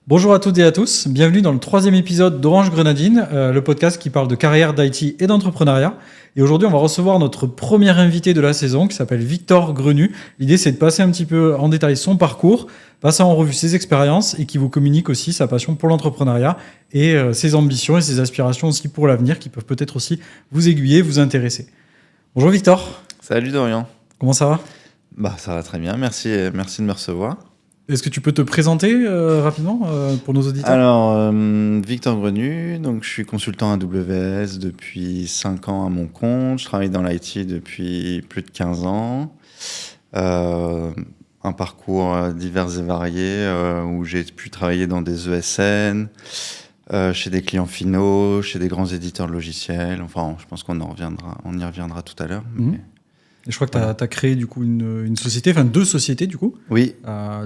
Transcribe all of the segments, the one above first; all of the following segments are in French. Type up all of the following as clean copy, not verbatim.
Bonjour à toutes et à tous, bienvenue dans le 3e épisode d'Orange Grenadine, le podcast qui parle de carrière, d'IT et d'entrepreneuriat. Et aujourd'hui, on va recevoir notre premier invité de la saison qui s'appelle Victor Grenu. L'idée, c'est de passer un petit peu en détail son parcours, passer en revue ses expériences et qui vous communique aussi sa passion pour l'entrepreneuriat et ses ambitions et ses aspirations aussi pour l'avenir qui peuvent peut-être aussi vous aiguiller, vous intéresser. Bonjour Victor. Salut Dorian. Comment ça va ? Ça va très bien, merci de me recevoir. Est-ce que tu peux te présenter rapidement pour nos auditeurs ? Alors, Victor Grenu, donc je suis consultant AWS depuis 5 ans à mon compte. Je travaille dans l'IT depuis plus de 15 ans. Un parcours divers et varié où j'ai pu travailler dans des ESN, chez des clients finaux, chez des grands éditeurs de logiciels. Enfin, je pense on y reviendra tout à l'heure. Mais... Et je crois que tu as créé du coup une société, enfin 2 sociétés du coup. Oui.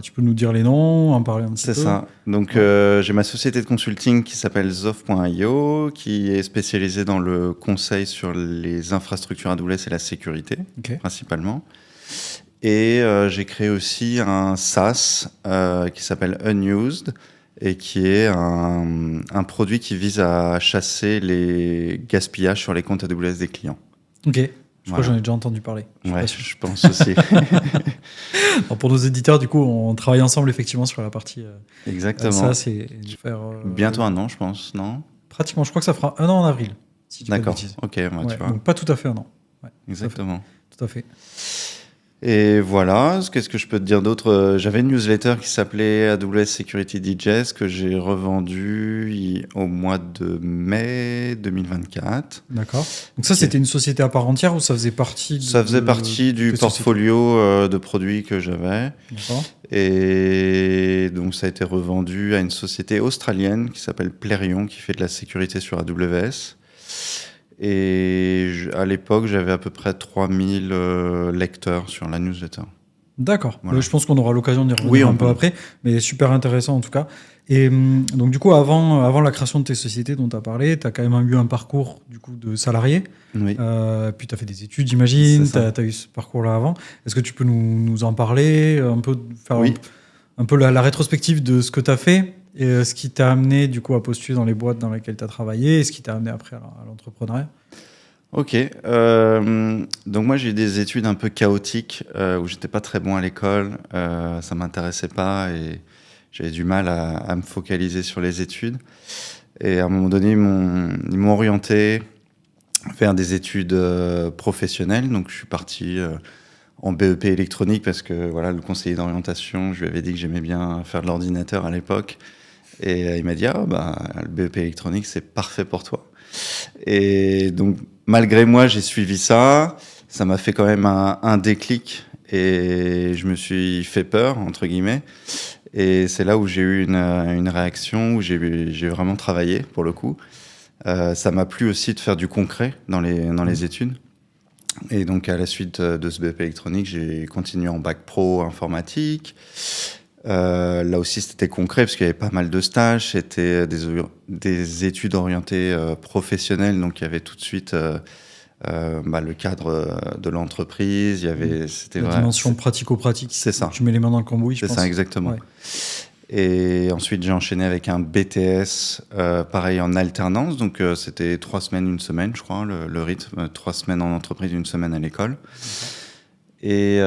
Tu peux nous dire les noms, en parler un petit peu ? C'est ça. Donc j'ai ma société de consulting qui s'appelle Zof.io, qui est spécialisée dans le conseil sur les infrastructures AWS et la sécurité, principalement. Et j'ai créé aussi un SaaS qui s'appelle Unused et qui est un produit qui vise à chasser les gaspillages sur les comptes AWS des clients. Ok. Je crois que j'en ai déjà entendu parler. Je pense aussi. Alors pour nos éditeurs, du coup, on travaille ensemble effectivement sur la partie. Exactement. Ça, c'est de faire. Bientôt 1 an, je pense, non ? Pratiquement. Je crois que ça fera 1 an en avril. Si tu D'accord. Ok, tu vois. Donc pas tout à fait 1 an. Ouais, exactement. Tout à fait. Et voilà, qu'est-ce que je peux te dire d'autre ? J'avais une newsletter qui s'appelait AWS Security Digest que j'ai revendue au mois de mai 2024. D'accord. Donc ça, c'était une société à part entière ou ça faisait partie Ça faisait partie du portfolio de produits que j'avais. D'accord. Et donc ça a été revendu à une société australienne qui s'appelle Plerion, qui fait de la sécurité sur AWS. Et à l'époque, j'avais à peu près 3000 lecteurs sur la newsletter. D'accord. Voilà. Je pense qu'on aura l'occasion d'y revenir un peu après, mais super intéressant en tout cas. Et donc du coup, avant la création de tes sociétés dont tu as parlé, tu as quand même eu un parcours du coup, de salarié. Oui. Puis tu as fait des études, j'imagine. Tu as eu ce parcours-là avant. Est-ce que tu peux nous en parler, un peu, faire un peu la rétrospective de ce que tu as fait et ce qui t'a amené du coup à postuler dans les boîtes dans lesquelles tu as travaillé et ce qui t'a amené après à l'entrepreneuriat? Ok. Donc moi j'ai eu des études un peu chaotiques où j'étais pas très bon à l'école, ça m'intéressait pas et j'avais du mal à me focaliser sur les études. Et à un moment donné ils m'ont orienté vers des études professionnelles. Donc je suis parti en BEP électronique parce que voilà, le conseiller d'orientation, je lui avais dit que j'aimais bien faire de l'ordinateur à l'époque. Et il m'a dit le BEP électronique, c'est parfait pour toi. Et donc, malgré moi, j'ai suivi ça. Ça m'a fait quand même un déclic et je me suis fait peur, entre guillemets. Et c'est là où j'ai eu une réaction, où j'ai vraiment travaillé, pour le coup. Ça m'a plu aussi de faire du concret dans les études. Et donc, à la suite de ce BEP électronique, j'ai continué en bac pro informatique. Là aussi, c'était concret parce qu'il y avait pas mal de stages. C'était des études orientées professionnelles. Donc, il y avait tout de suite le cadre de l'entreprise. Il y avait la dimension pratico-pratique. C'est ça. Tu mets les mains dans le cambouis, je pense. C'est ça, exactement. Ouais. Et ensuite, j'ai enchaîné avec un BTS, pareil, en alternance. Donc, c'était 3 semaines, 1 semaine, je crois, le rythme. 3 semaines en entreprise, 1 semaine à l'école. Et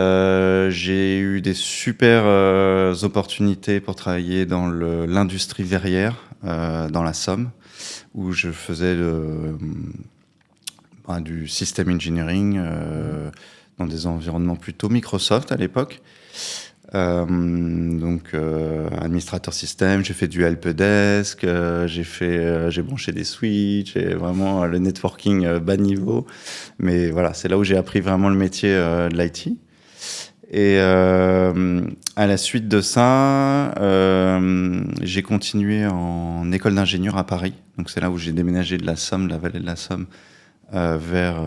j'ai eu des super opportunités pour travailler dans l'industrie verrière, dans la Somme, où je faisais du system engineering dans des environnements plutôt Microsoft à l'époque. Administrateur système, j'ai fait du helpdesk, j'ai branché des switches, et vraiment le networking bas niveau. Mais voilà, c'est là où j'ai appris vraiment le métier de l'IT. Et à la suite de ça, j'ai continué en école d'ingénieur à Paris. Donc c'est là où j'ai déménagé de la Somme, de la vallée de la Somme, vers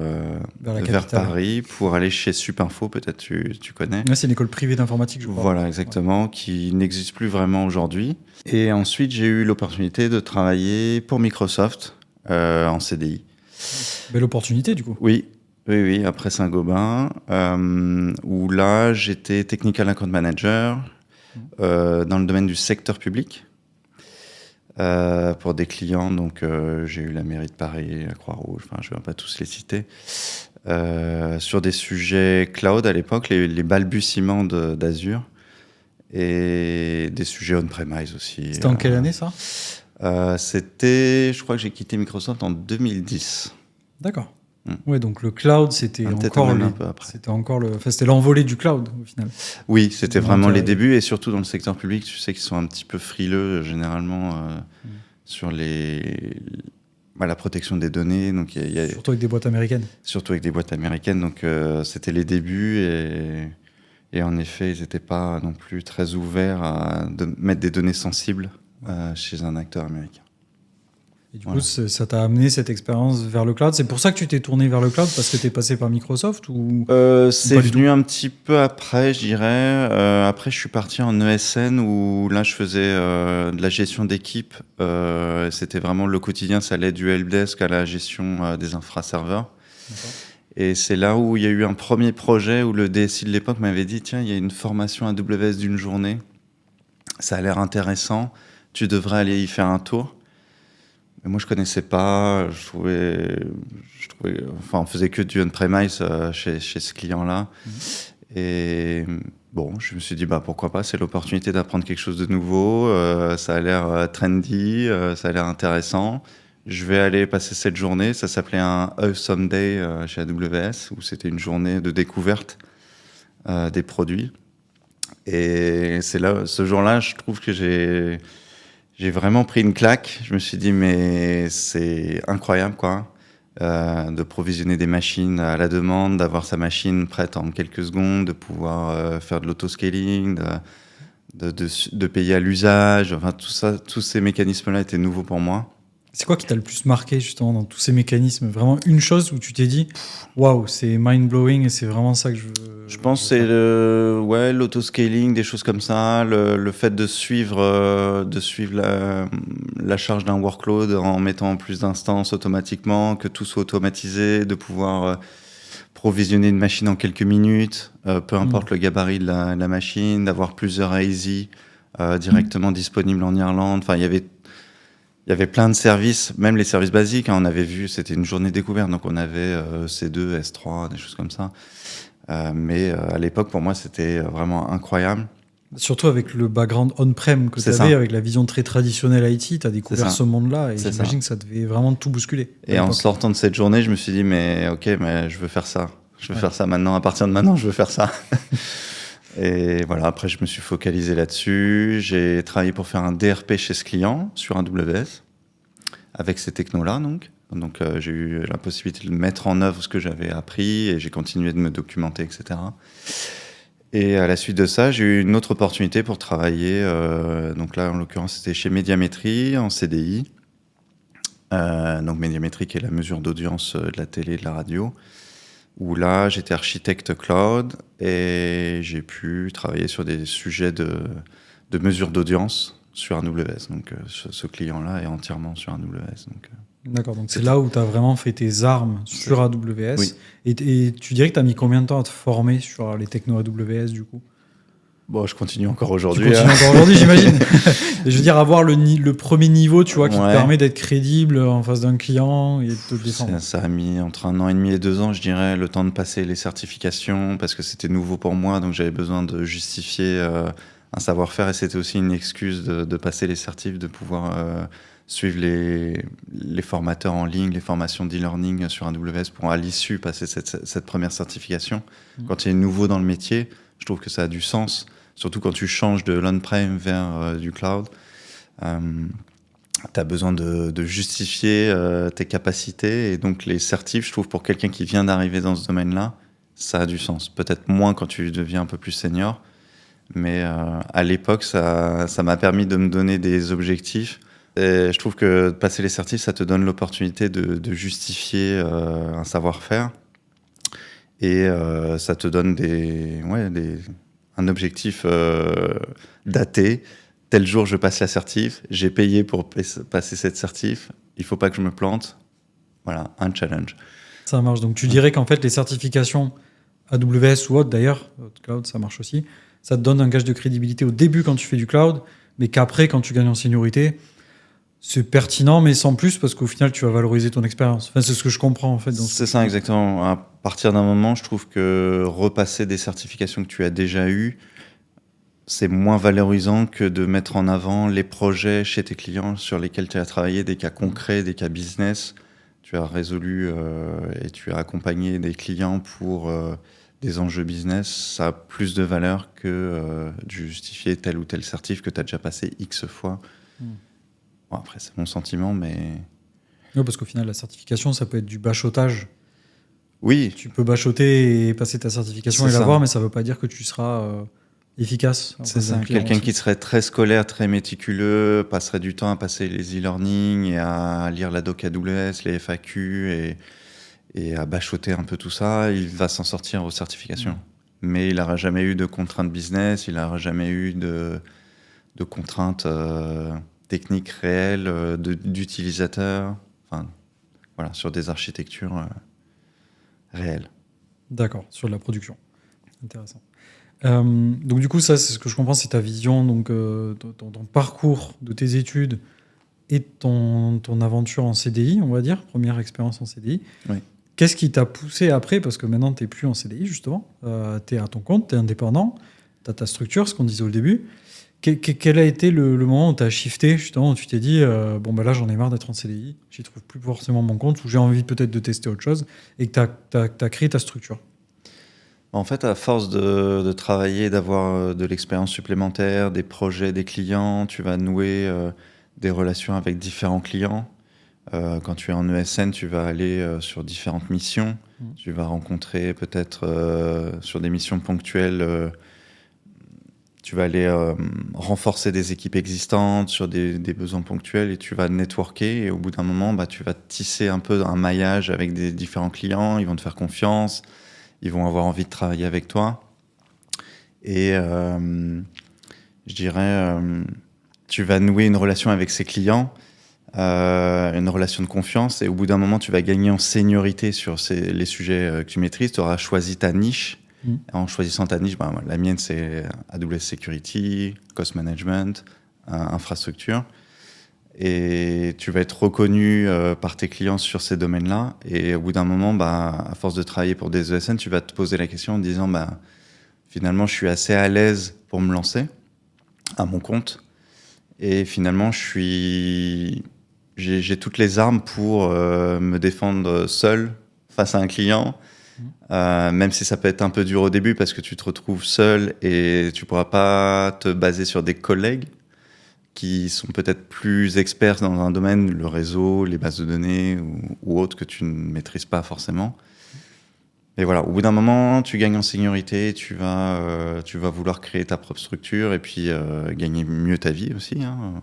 Paris pour aller chez Supinfo, peut-être tu connais. Ouais, c'est une école privée d'informatique, je crois. Voilà, exactement, qui n'existe plus vraiment aujourd'hui. Et ensuite, j'ai eu l'opportunité de travailler pour Microsoft en CDI. Belle opportunité, du coup. Oui, après Saint-Gobain, où là, j'étais Technical Account Manager dans le domaine du secteur public. pour des clients. Donc, j'ai eu la mairie de Paris, la Croix-Rouge, enfin, je ne vais pas tous les citer. Sur des sujets cloud à l'époque, les balbutiements d'Azure et des sujets on-premise aussi. C'était en quelle année ça ? Je crois que j'ai quitté Microsoft en 2010. D'accord. Ouais, donc le cloud, c'était c'était l'envolée du cloud au final. Oui, c'était vraiment les débuts, et surtout dans le secteur public, tu sais qu'ils sont un petit peu frileux généralement sur la protection des données. Donc surtout avec des boîtes américaines. Surtout avec des boîtes américaines, donc c'était les débuts, et en effet, ils n'étaient pas non plus très ouverts à mettre des données sensibles chez un acteur américain. Et du coup, ça t'a amené cette expérience vers le cloud. C'est pour ça que tu t'es tourné vers le cloud, parce que tu es passé par Microsoft ou c'est venu un petit peu après, je dirais. Après, je suis parti en ESN où là, je faisais de la gestion d'équipe. C'était vraiment le quotidien, ça allait du helpdesk à la gestion des infra-serveurs. D'accord. Et c'est là où il y a eu un premier projet où le DSI de l'époque m'avait dit « Tiens, il y a une formation AWS d'une journée. Ça a l'air intéressant. Tu devrais aller y faire un tour. » Mais moi, je connaissais pas. Je trouvais, on faisait que du on-premise chez ce client-là. Et bon, je me suis dit, pourquoi pas, c'est l'opportunité d'apprendre quelque chose de nouveau. Ça a l'air trendy, ça a l'air intéressant. Je vais aller passer cette journée. Ça s'appelait un Awesome Day chez AWS, où c'était une journée de découverte des produits. Et c'est là, ce jour-là, je trouve que j'ai vraiment pris une claque. Je me suis dit, mais c'est incroyable, quoi, de provisionner des machines à la demande, d'avoir sa machine prête en quelques secondes, de pouvoir faire de l'autoscaling, de payer à l'usage. Enfin, tout ça, tous ces mécanismes-là étaient nouveaux pour moi. C'est quoi qui t'a le plus marqué, justement, dans tous ces mécanismes ? Vraiment une chose où tu t'es dit, waouh, c'est mind-blowing et c'est vraiment ça que je veux. Je pense que c'est l'autoscaling, des choses comme ça, le fait de suivre la charge d'un workload en mettant plus d'instances automatiquement, que tout soit automatisé, de pouvoir provisionner une machine en quelques minutes, peu importe le gabarit de la machine, d'avoir plusieurs AZ directement disponibles en Irlande. Enfin, il y avait plein de services, même les services basiques. On avait vu, c'était une journée découverte, donc on avait C2, S3, des choses comme ça. Mais à l'époque, pour moi, c'était vraiment incroyable. Surtout avec le background on-prem que tu avais, avec la vision très traditionnelle IT, tu as découvert ce monde-là, et j'imagine que ça devait vraiment tout bousculer. Et en sortant de cette journée, je me suis dit, mais je veux faire ça. Je veux faire ça maintenant. À partir de maintenant, je veux faire ça. Et voilà, après, je me suis focalisé là-dessus. J'ai travaillé pour faire un DRP chez ce client sur AWS, avec ces technos-là, donc. Donc, j'ai eu la possibilité de mettre en œuvre ce que j'avais appris, et j'ai continué de me documenter, etc. Et à la suite de ça, j'ai eu une autre opportunité pour travailler. Donc là, en l'occurrence, c'était chez Médiamétrie, en CDI. Donc Médiamétrie, qui est la mesure d'audience de la télé et de la radio. Où là, j'étais architecte cloud, et j'ai pu travailler sur des sujets de mesure d'audience sur AWS. Donc, ce client-là est entièrement sur AWS. Donc, d'accord, donc c'est là où tu as vraiment fait tes armes sur AWS. Oui. Et tu dirais que tu as mis combien de temps à te former sur les technos AWS, du coup ? Bon, je continue encore aujourd'hui. Tu continues encore aujourd'hui, j'imagine. Je veux dire, avoir le premier niveau, tu vois, qui te permet d'être crédible en face d'un client et de te défendre. Ça a mis entre 1 an et demi et 2 ans, je dirais, le temps de passer les certifications, parce que c'était nouveau pour moi, donc j'avais besoin de justifier un savoir-faire, et c'était aussi une excuse de passer les certifs, de pouvoir suivre les formateurs en ligne, les formations d'e-learning sur AWS pour à l'issue passer cette première certification. Quand tu es nouveau dans le métier, je trouve que ça a du sens. Surtout quand tu changes de l'on-prem vers du cloud, tu as besoin de justifier tes capacités. Et donc les certifs, je trouve, pour quelqu'un qui vient d'arriver dans ce domaine-là, ça a du sens. Peut-être moins quand tu deviens un peu plus senior. Mais à l'époque, ça m'a permis de me donner des objectifs. Et je trouve que passer les certifs, ça te donne l'opportunité de justifier un savoir-faire. Et ça te donne un objectif daté. Tel jour, je passe la certif. J'ai payé pour passer cette certif. Il ne faut pas que je me plante. Voilà, un challenge. Ça marche. Donc, tu dirais qu'en fait, les certifications AWS ou autre, d'ailleurs, cloud, ça marche aussi, ça te donne un gage de crédibilité au début quand tu fais du cloud, mais qu'après, quand tu gagnes en seniorité, c'est pertinent, mais sans plus, parce qu'au final, tu vas valoriser ton expérience. Enfin, c'est ce que je comprends, en fait. C'est ça, exactement. À partir d'un moment, je trouve que repasser des certifications que tu as déjà eues, c'est moins valorisant que de mettre en avant les projets chez tes clients sur lesquels tu as travaillé, des cas concrets, des cas business. Tu as résolu et tu as accompagné des clients pour des enjeux business. Ça a plus de valeur que de justifier tel ou tel certif que tu as déjà passé X fois. Bon, après, c'est mon sentiment, mais... Oui, parce qu'au final, la certification, ça peut être du bachotage. Oui. Tu peux bachoter et passer ta certification et l'avoir, mais ça ne veut pas dire que tu seras efficace. C'est ça. Quelqu'un qui serait très scolaire, très méticuleux, passerait du temps à passer les e-learning et à lire la doc AWS, les FAQ et à bachoter un peu tout ça, il va s'en sortir aux certifications. Mais il n'aura jamais eu de contraintes business, il n'aura jamais eu de contraintes techniques réelles, d'utilisateurs, enfin, voilà, sur des architectures réelles. D'accord, sur la production. Intéressant. Donc du coup, ça, c'est ce que je comprends, c'est ta vision, donc ton parcours de tes études et ton aventure en CDI, on va dire, première expérience en CDI. Oui. Qu'est-ce qui t'a poussé après, parce que maintenant, tu n'es plus en CDI, justement, tu es à ton compte, tu es indépendant, tu as ta structure, ce qu'on disait au début. Quel a été le moment où tu as shifté, justement, où tu t'es dit, bon, bah là, j'en ai marre d'être en CDI, j'y trouve plus forcément mon compte, ou j'ai envie peut-être de tester autre chose, et que tu as créé ta structure? En fait, à force de travailler, d'avoir de l'expérience supplémentaire, des projets, des clients, tu vas nouer des relations avec différents clients. Quand tu es en ESN, tu vas aller sur différentes missions. Tu vas rencontrer peut-être sur des missions ponctuelles, tu vas aller renforcer des équipes existantes sur des besoins ponctuels et tu vas networker. Et au bout d'un moment, bah, tu vas tisser un peu un maillage avec des différents clients. Ils vont te faire confiance. Ils vont avoir envie de travailler avec toi. Et je dirais, tu vas nouer une relation avec ces clients, une relation de confiance. Et au bout d'un moment, tu vas gagner en seniorité sur les sujets que tu maîtrises. Tu auras choisi ta niche. En choisissant ta niche, bah, la mienne, c'est AWS Security, Cost Management, infrastructure. Et tu vas être reconnu par tes clients sur ces domaines-là. Et au bout d'un moment, bah, à force de travailler pour des ESN, tu vas te poser la question en te disant, bah, finalement, je suis assez à l'aise pour me lancer à mon compte. Et finalement, j'ai toutes les armes pour me défendre seul face à un client. Même si ça peut être un peu dur au début parce que tu te retrouves seul et tu pourras pas te baser sur des collègues qui sont peut-être plus experts dans un domaine, le réseau, les bases de données ou autres que tu ne maîtrises pas forcément. Et voilà, au bout d'un moment, tu gagnes en seniorité, tu vas vouloir créer ta propre structure et puis gagner mieux ta vie aussi. Hein.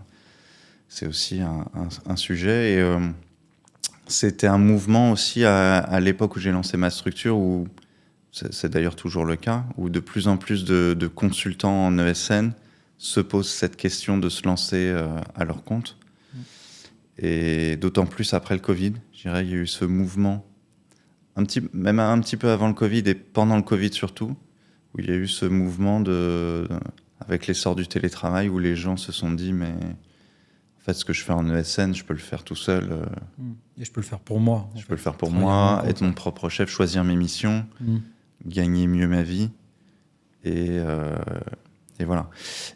C'est aussi un sujet. Et c'était un mouvement aussi à l'époque où j'ai lancé ma structure, où c'est d'ailleurs toujours le cas, où de plus en plus de consultants en ESN se posent cette question de se lancer à leur compte. Et d'autant plus après le Covid, je dirais, il y a eu ce mouvement, même un petit peu avant le Covid et pendant le Covid surtout, où il y a eu ce mouvement avec l'essor du télétravail, où les gens se sont dit, mais en fait, ce que je fais en ESN, je peux le faire tout seul. Et je peux le faire pour moi. Je peux le faire pour moi, être mon propre chef, choisir mes missions, gagner mieux ma vie. Et voilà.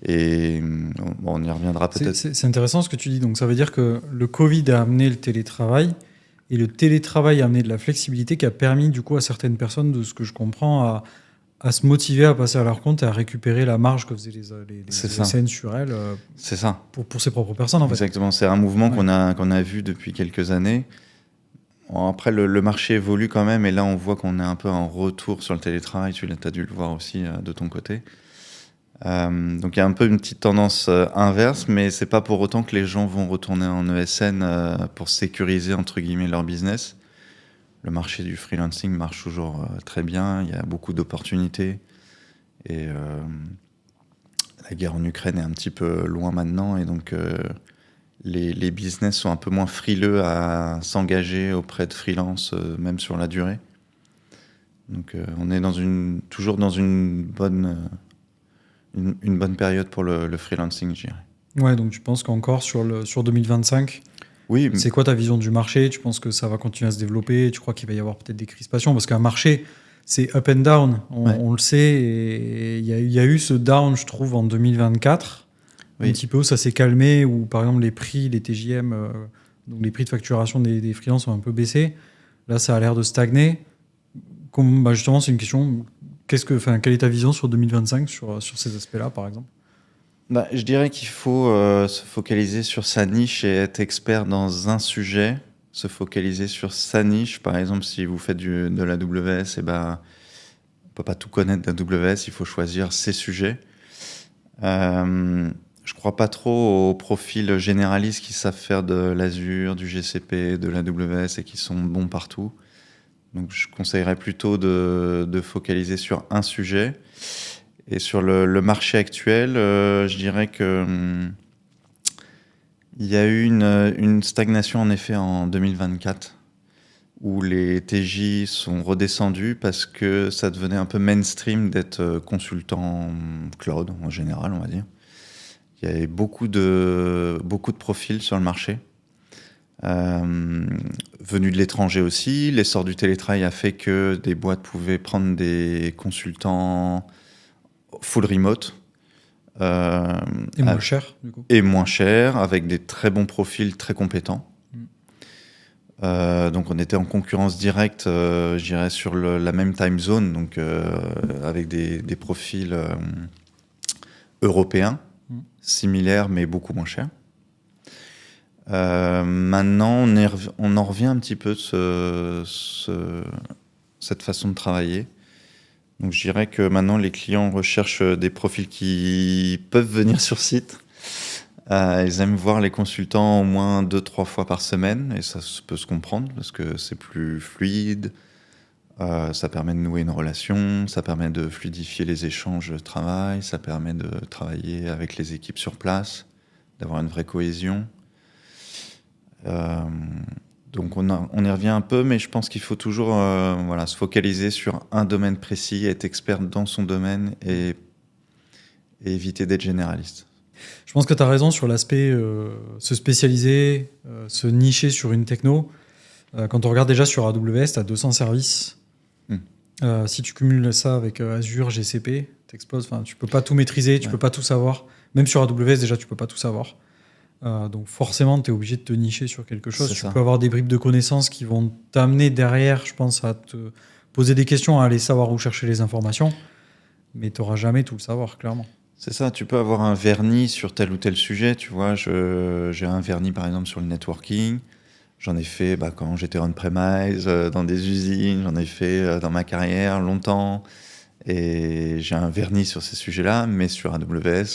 Et bon, on y reviendra peut-être. C'est intéressant ce que tu dis. Donc ça veut dire que le Covid a amené le télétravail et le télétravail a amené de la flexibilité qui a permis du coup à certaines personnes, de ce que je comprends, à se motiver à passer à leur compte et à récupérer la marge que faisaient les ESN sur elles. C'est ça. Pour ses propres personnes en fait. Exactement. C'est un mouvement qu'on a vu depuis quelques années. Bon, après, le marché évolue quand même et là on voit qu'on est un peu en retour sur le télétravail. Tu as dû le voir aussi de ton côté. Donc il y a un peu une petite tendance inverse, mais c'est pas pour autant que les gens vont retourner en ESN pour sécuriser entre guillemets leur business. Le marché du freelancing marche toujours très bien, il y a beaucoup d'opportunités et la guerre en Ukraine est un petit peu loin maintenant et donc les business sont un peu moins frileux à s'engager auprès de freelance même sur la durée. Donc on est toujours dans une bonne période pour le freelancing, je dirais. Ouais, donc tu penses qu'encore sur 2025, Oui, c'est quoi ta vision du marché? Tu penses que ça va continuer à se développer? Tu crois qu'il va y avoir peut-être des crispations? Parce qu'un marché, c'est up and down, ouais, on le sait. Et il y a eu ce down, je trouve, en 2024, un oui. petit peu où ça s'est calmé, où par exemple les prix, les TJM, donc les prix de facturation des freelances ont un peu baissé. Là, ça a l'air de stagner. Justement, c'est une question. Quelle est ta vision sur 2025 sur ces aspects-là, par exemple? Je dirais qu'il faut se focaliser sur sa niche et être expert dans un sujet. Se focaliser sur sa niche. Par exemple, si vous faites de la WS, on peut pas tout connaître de la WS, il faut choisir ses sujets. Je crois pas trop aux profils généralistes qui savent faire de l'Azure, du GCP, de la WS et qui sont bons partout. Donc je conseillerais plutôt de focaliser sur un sujet. Et sur le marché actuel, je dirais que il y a eu une stagnation en effet en 2024 où les TJ sont redescendus parce que ça devenait un peu mainstream d'être consultant cloud en général, on va dire. Il y avait beaucoup de profils sur le marché. Venus de l'étranger aussi. L'essor du télétravail a fait que des boîtes pouvaient prendre des consultants full remote. Et moins cher, du coup. Et moins cher, avec des très bons profils, très compétents. Donc on était en concurrence directe, je dirais, sur la même time zone, donc avec des profils européens, similaires mais beaucoup moins chers. Maintenant, on en revient un petit peu de cette façon de travailler. Donc je dirais que maintenant les clients recherchent des profils qui peuvent venir sur site. Ils aiment voir les consultants au moins 2-3 fois par semaine, et ça peut se comprendre parce que c'est plus fluide, ça permet de nouer une relation, ça permet de fluidifier les échanges de travail, ça permet de travailler avec les équipes sur place, d'avoir une vraie cohésion. Donc on y revient un peu, mais je pense qu'il faut toujours se focaliser sur un domaine précis, être expert dans son domaine et éviter d'être généraliste. Je pense que tu as raison sur l'aspect se spécialiser, se nicher sur une techno. Quand on regarde déjà sur AWS, tu as 200 services. Si tu cumules ça avec Azure, GCP, t'exploses. Enfin, tu peux pas tout maîtriser, tu peux pas tout savoir. Même sur AWS, déjà, tu peux pas tout savoir. Donc forcément, tu es obligé de te nicher sur quelque chose. Tu peux avoir des bribes de connaissances qui vont t'amener derrière, je pense, à te poser des questions, à aller savoir où chercher les informations. Mais tu n'auras jamais tout le savoir, clairement. C'est ça, tu peux avoir un vernis sur tel ou tel sujet, tu vois. J'ai un vernis, par exemple, sur le networking. J'en ai fait quand j'étais on-premise, dans des usines. J'en ai fait dans ma carrière longtemps. Et j'ai un vernis sur ces sujets-là. Mais sur AWS,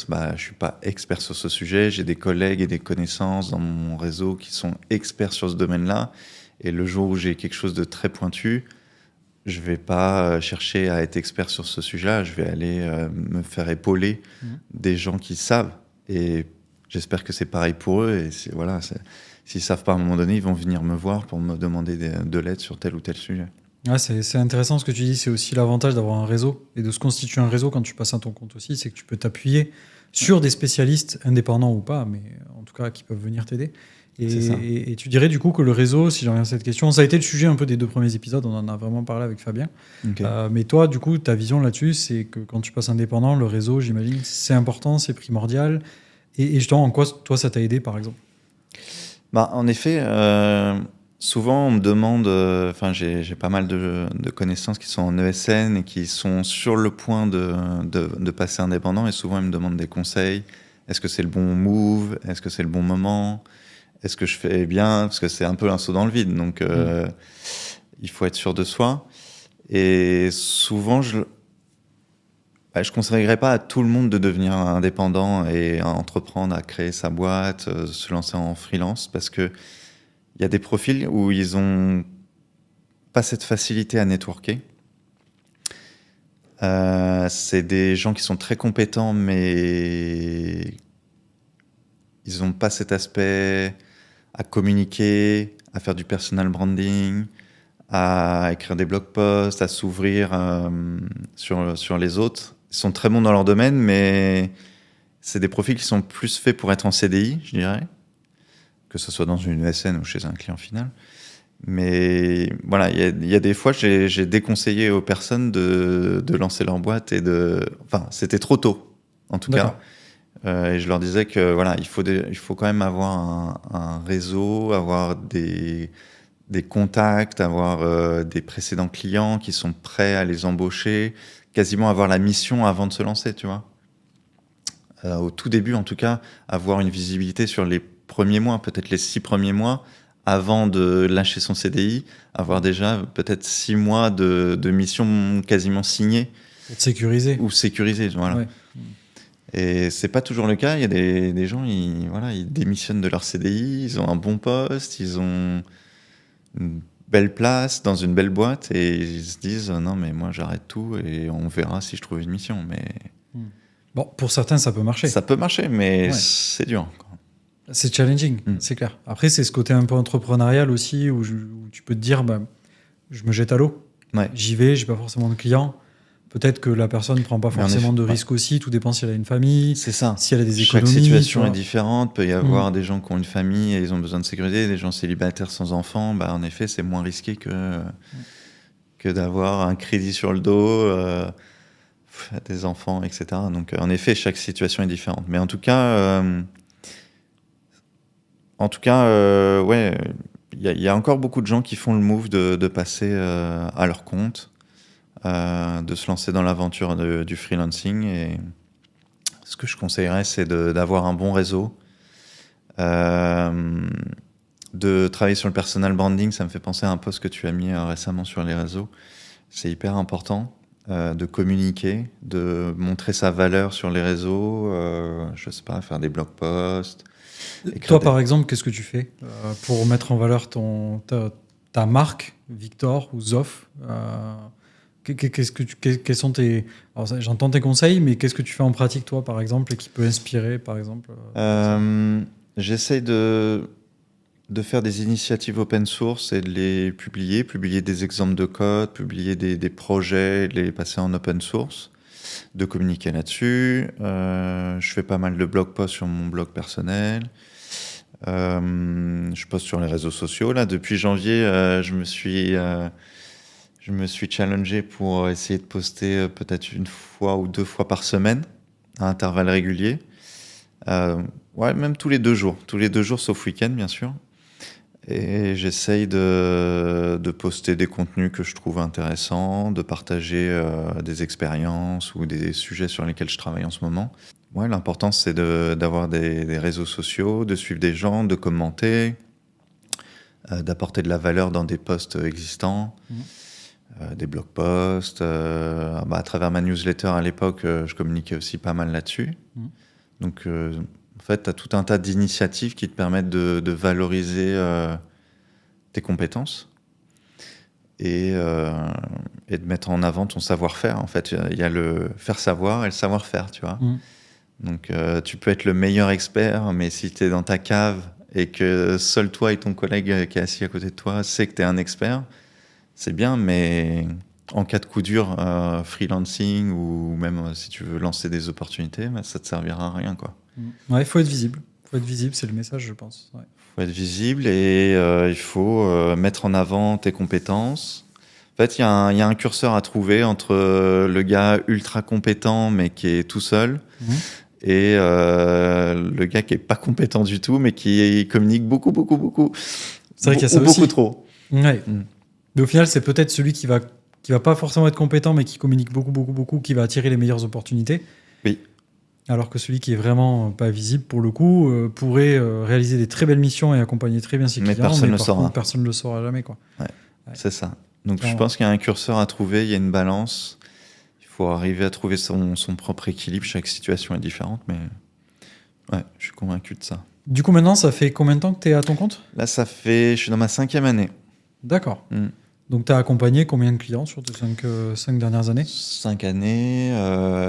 je ne suis pas expert sur ce sujet. J'ai des collègues et des connaissances dans mon réseau qui sont experts sur ce domaine-là. Et le jour où j'ai quelque chose de très pointu, je ne vais pas chercher à être expert sur ce sujet-là. Je vais aller me faire épauler des gens qui savent. Et j'espère que c'est pareil pour eux. Et s'ils ne savent pas à un moment donné, ils vont venir me voir pour me demander de l'aide sur tel ou tel sujet. Ouais, c'est intéressant ce que tu dis. C'est aussi l'avantage d'avoir un réseau et de se constituer un réseau quand tu passes à ton compte aussi. C'est que tu peux t'appuyer sur des spécialistes indépendants ou pas, mais en tout cas qui peuvent venir t'aider. Et tu dirais du coup que le réseau, si j'en reviens à cette question, ça a été le sujet un peu des 2 premiers épisodes, on en a vraiment parlé avec Fabien. Okay. Mais toi, du coup, ta vision là-dessus, c'est que quand tu passes indépendant, le réseau, j'imagine, c'est important, c'est primordial. Et justement, en quoi toi, ça t'a aidé, par exemple? En effet, souvent on me demande, j'ai pas mal de connaissances qui sont en ESN et qui sont sur le point de passer indépendant, et souvent ils me demandent des conseils. Est-ce que c'est le bon move? Est-ce que c'est le bon moment? Est-ce que je fais bien? Parce que c'est un peu un saut dans le vide, donc il faut être sûr de soi. Et souvent, je conseillerais pas à tout le monde de devenir indépendant et à entreprendre, à créer sa boîte, se lancer en freelance, parce que il y a des profils où ils ont pas cette facilité à networker. C'est des gens qui sont très compétents, mais ils n'ont pas cet aspect à communiquer, à faire du personal branding, à écrire des blog posts, à s'ouvrir sur les autres. Ils sont très bons dans leur domaine, mais c'est des profils qui sont plus faits pour être en CDI, je dirais, que ce soit dans une ESN ou chez un client final. Mais voilà, il y a des fois, j'ai déconseillé aux personnes de lancer leur boîte enfin, c'était trop tôt, en tout cas. Et je leur disais que voilà, il faut quand même avoir un réseau, avoir des contacts, avoir des précédents clients qui sont prêts à les embaucher, quasiment avoir la mission avant de se lancer, tu vois. Au tout début, en tout cas, avoir une visibilité sur les premiers mois, peut-être les 6 premiers mois, avant de lâcher son CDI, avoir déjà peut-être 6 mois de mission quasiment signée. Pour te sécuriser. Ou sécurisée, voilà. Ouais. Et c'est pas toujours le cas. Il y a des gens, ils démissionnent de leur CDI, ils ont un bon poste, ils ont une belle place dans une belle boîte et ils se disent non mais moi j'arrête tout et on verra si je trouve une mission. Mais bon, pour certains ça peut marcher. Ça peut marcher, mais c'est dur. C'est challenging, c'est clair. Après c'est ce côté un peu entrepreneurial aussi où tu peux te dire je me jette à l'eau. Ouais. J'y vais, j'ai pas forcément de clients. Peut-être que la personne ne prend pas forcément de risques aussi. Tout dépend si elle a une famille, c'est ça. Si elle a des économies. Chaque situation est différente. Il peut y avoir des gens qui ont une famille et ils ont besoin de sécurité, des gens célibataires sans enfants. En effet, c'est moins risqué que d'avoir un crédit sur le dos, des enfants, etc. Donc, en effet, chaque situation est différente. Mais en tout cas, ouais, il y a encore beaucoup de gens qui font le move de passer à leur compte. De se lancer dans l'aventure du freelancing. Et ce que je conseillerais, c'est d'avoir un bon réseau, de travailler sur le personal branding. Ça me fait penser à un post que tu as mis récemment sur les réseaux. C'est hyper important de communiquer, de montrer sa valeur sur les réseaux, je sais pas, faire des blog posts. Toi, par exemple, qu'est-ce que tu fais pour mettre en valeur ta marque, Victor ou Zoff quels sont tes... Alors, j'entends tes conseils, mais qu'est-ce que tu fais en pratique, toi, par exemple, et qui peut inspirer, par exemple J'essaye de faire des initiatives open source et de les publier des exemples de code, publier des projets, les passer en open source, de communiquer là-dessus. Je fais pas mal de blog posts sur mon blog personnel. Je poste sur les réseaux sociaux. Là, depuis janvier, je me suis challengé pour essayer de poster peut-être 1 fois ou 2 fois par semaine, à intervalles réguliers. Ouais, même tous les 2 jours. Tous les 2 jours, sauf week-end, bien sûr. Et j'essaye de poster des contenus que je trouve intéressants, de partager des expériences ou des sujets sur lesquels je travaille en ce moment. Ouais, l'important, c'est d'avoir des réseaux sociaux, de suivre des gens, de commenter, d'apporter de la valeur dans des posts existants. Des blog posts, à travers ma newsletter à l'époque, je communiquais aussi pas mal là-dessus. Donc, en fait, tu as tout un tas d'initiatives qui te permettent de valoriser tes compétences et de mettre en avant ton savoir-faire. En fait, il y a le faire savoir et le savoir-faire, tu vois. Donc, tu peux être le meilleur expert, mais si tu es dans ta cave et que seul toi et ton collègue qui est assis à côté de toi sait que tu es un expert, c'est bien, mais en cas de coup dur, freelancing ou même si tu veux lancer des opportunités, ça te servira à rien, quoi. Ouais, il faut être visible. Il faut être visible, c'est le message, je pense. Ouais. Il faut être visible et il faut mettre en avant tes compétences. En fait, il y a un curseur à trouver entre le gars ultra compétent mais qui est tout seul et le gars qui est pas compétent du tout mais qui communique beaucoup. C'est vrai qu'il y a ça beaucoup aussi. trop. Ouais. Mais au final, c'est peut-être celui qui va pas forcément être compétent, mais qui communique beaucoup, qui va attirer les meilleures opportunités. Oui. Alors que celui qui est vraiment pas visible, pour le coup, pourrait réaliser des très belles missions et accompagner très bien ses clients. Personne mais ne saura. Personne ne le saura jamais, quoi. Ouais. C'est ça. Donc je pense qu'il y a un curseur à trouver, il y a une balance. Il faut arriver à trouver son propre équilibre. Chaque situation est différente, mais ouais, je suis convaincu de ça. Du coup, maintenant, ça fait combien de temps que tu es à ton compte ? Là, je suis dans ma 5e année. D'accord. Donc, tu as accompagné combien de clients sur tes 5 dernières années ? 5 années.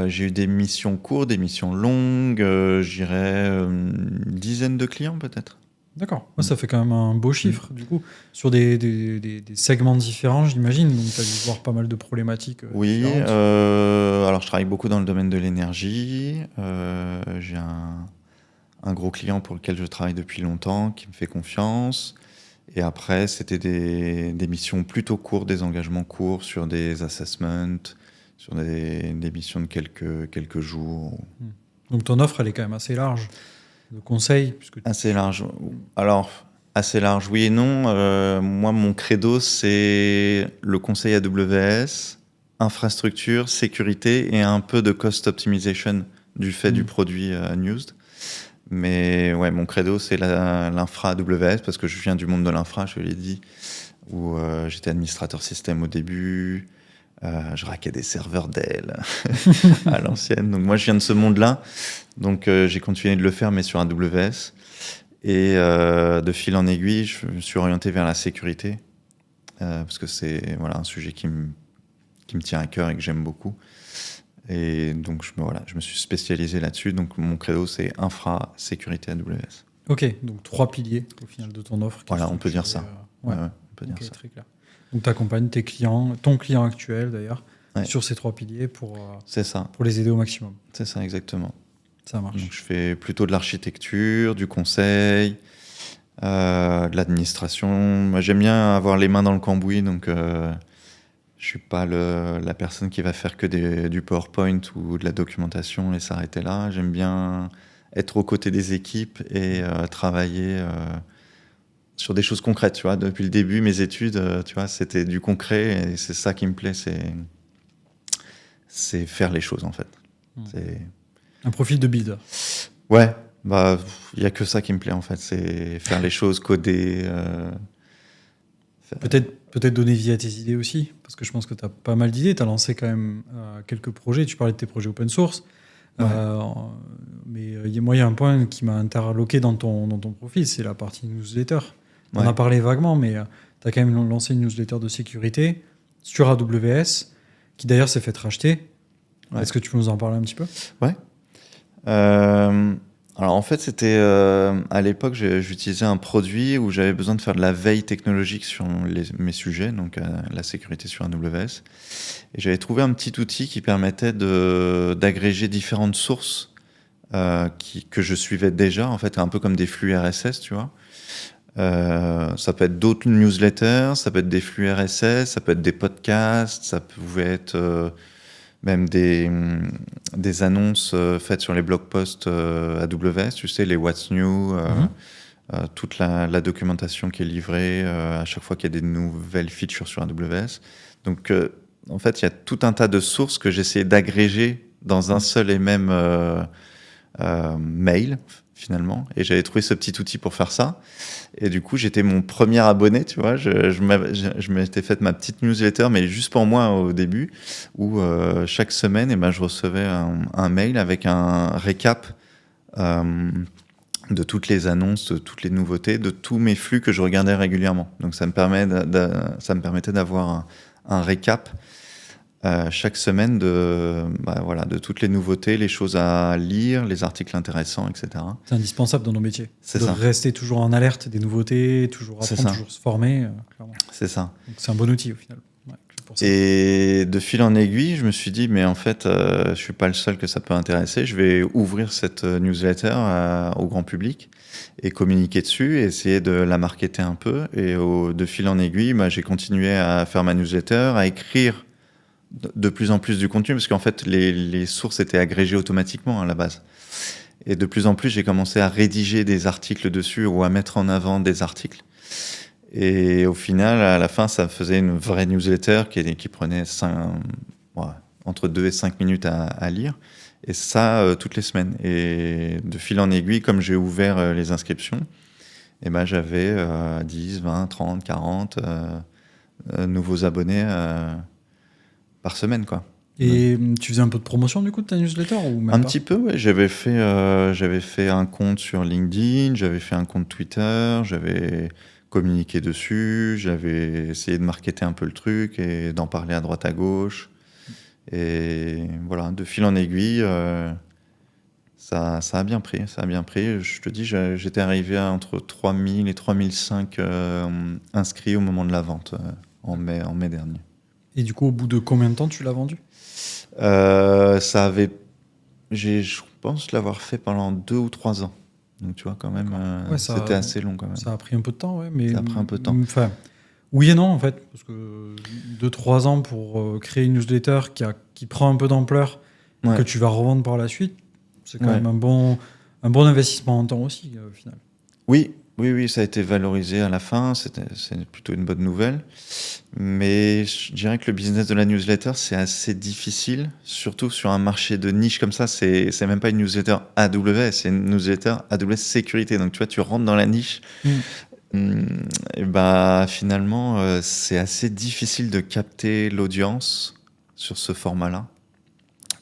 J'ai eu des missions courtes, des missions longues. J'irais une dizaine de clients, peut-être. D'accord. Ouais, ça fait quand même un beau chiffre, du coup. Sur des segments différents, j'imagine. Donc, tu as dû voir pas mal de problématiques Oui, différentes. alors je travaille beaucoup dans le domaine de l'énergie. J'ai un gros client pour lequel je travaille depuis longtemps, qui me fait confiance. Et après, c'était des missions plutôt courtes, des engagements courts sur des assessments, sur des missions de quelques jours. Donc, ton offre, elle est quand même assez large de conseils. Puisque Assez large. Alors, assez large, oui et non. Moi, mon credo, c'est le conseil AWS, infrastructure, sécurité et un peu de cost optimization du fait du produit unused. Mais ouais, mon credo, c'est l'infra AWS parce que je viens du monde de l'infra, je l'ai dit, où j'étais administrateur système au début. Je raquais des serveurs Dell à l'ancienne. Donc moi, je viens de ce monde-là. Donc j'ai continué de le faire, mais sur AWS. Et de fil en aiguille, je me suis orienté vers la sécurité. Parce que c'est un sujet qui me tient à cœur et que j'aime beaucoup. Et donc je me suis spécialisé là-dessus. Donc mon credo, c'est infra, sécurité AWS. Ok, donc 3 piliers au final de ton offre. Voilà, on peut dire ça. Ouais, on peut dire ça. Très clair. Donc tu accompagnes tes clients, ton client actuel d'ailleurs, Ouais. sur ces 3 piliers pour les aider au maximum. C'est ça, exactement. Ça marche. Donc je fais plutôt de l'architecture, du conseil, de l'administration. Moi, j'aime bien avoir les mains dans le cambouis, donc je suis pas la personne qui va faire que du PowerPoint ou de la documentation et s'arrêter là. J'aime bien être aux côtés des équipes et travailler sur des choses concrètes. Tu vois, depuis le début, mes études, tu vois, c'était du concret et c'est ça qui me plaît, c'est faire les choses en fait. C'est un profil de builder. Ouais, bah il y a que ça qui me plaît en fait, c'est faire les choses, coder. Peut-être donner vie à tes idées aussi, parce que je pense que tu as pas mal d'idées. Tu as lancé quand même quelques projets. Tu parlais de tes projets open source. Ouais. Mais moi, il y a un point qui m'a interloqué dans ton profil, c'est la partie newsletter. On en a parlé vaguement, mais tu as quand même lancé une newsletter de sécurité sur AWS, qui d'ailleurs s'est fait racheter. Ouais. Est-ce que tu peux nous en parler un petit peu ? Ouais. Alors en fait, c'était à l'époque, j'utilisais un produit où j'avais besoin de faire de la veille technologique sur mes sujets, donc la sécurité sur AWS. Et j'avais trouvé un petit outil qui permettait d'agréger différentes sources que je suivais déjà, en fait, un peu comme des flux RSS, tu vois. Ça peut être d'autres newsletters, ça peut être des flux RSS, ça peut être des podcasts, ça pouvait être même des annonces faites sur les blog posts AWS, tu sais, les What's New, toute la documentation qui est livrée à chaque fois qu'il y a des nouvelles features sur AWS. Donc, en fait, il y a tout un tas de sources que j'essayais d'agréger dans un seul et même mail, finalement. Et j'avais trouvé ce petit outil pour faire ça. Et du coup, j'étais mon premier abonné, tu vois. Je m'étais fait ma petite newsletter, mais juste pour moi au début, où chaque semaine, je recevais un mail avec un récap de toutes les annonces, de toutes les nouveautés, de tous mes flux que je regardais régulièrement. Donc ça me permettait d'avoir un récap chaque semaine de toutes les nouveautés, les choses à lire, les articles intéressants, etc. C'est indispensable dans nos métiers. C'est ça. Rester toujours en alerte des nouveautés, toujours apprendre, toujours se former. Clairement. C'est ça. Donc c'est un bon outil au final. Ouais, et de fil en aiguille, je me suis dit, mais en fait, je suis pas le seul que ça peut intéresser. Je vais ouvrir cette newsletter au grand public et communiquer dessus, et essayer de la marketer un peu. Et de fil en aiguille, j'ai continué à faire ma newsletter, à écrire de plus en plus du contenu, parce qu'en fait, les sources étaient agrégées automatiquement à la base. Et de plus en plus, j'ai commencé à rédiger des articles dessus ou à mettre en avant des articles. Et au final, à la fin, ça faisait une vraie newsletter qui prenait entre 2 et 5 minutes à lire. Et ça, toutes les semaines. Et de fil en aiguille, comme j'ai ouvert les inscriptions, j'avais 10, 20, 30, 40 nouveaux abonnés par semaine, quoi. Et tu faisais un peu de promotion du coup de ta newsletter ou même un pas ? petit peu, ouais. J'avais fait un compte sur LinkedIn, j'avais fait un compte Twitter, j'avais communiqué dessus, j'avais essayé de marketer un peu le truc et d'en parler à droite à gauche. Et voilà, de fil en aiguille, Ça a bien pris, ça a bien pris. Je te dis, j'étais arrivé à entre 3000 et 3005 inscrits au moment de la vente en mai dernier. Et du coup, au bout de combien de temps tu l'as vendu? Je pense l'avoir fait pendant 2 ou 3 ans. Donc tu vois, quand même, Ouais, c'était assez long quand même. Ça a pris un peu de temps, ouais. Mais, Ça a pris un peu de temps. Enfin, oui et non, en fait. Parce que 2-3 ans pour créer une newsletter qui prend un peu d'ampleur, Ouais. que tu vas revendre par la suite, c'est quand Ouais. même un bon investissement en temps aussi, au final. Oui, ça a été valorisé à la fin. C'est plutôt une bonne nouvelle. Mais je dirais que le business de la newsletter, c'est assez difficile, surtout sur un marché de niche comme ça. C'est même pas une newsletter AWS, c'est une newsletter AWS sécurité. Donc tu vois, tu rentres dans la niche. Et bah finalement, c'est assez difficile de capter l'audience sur ce format-là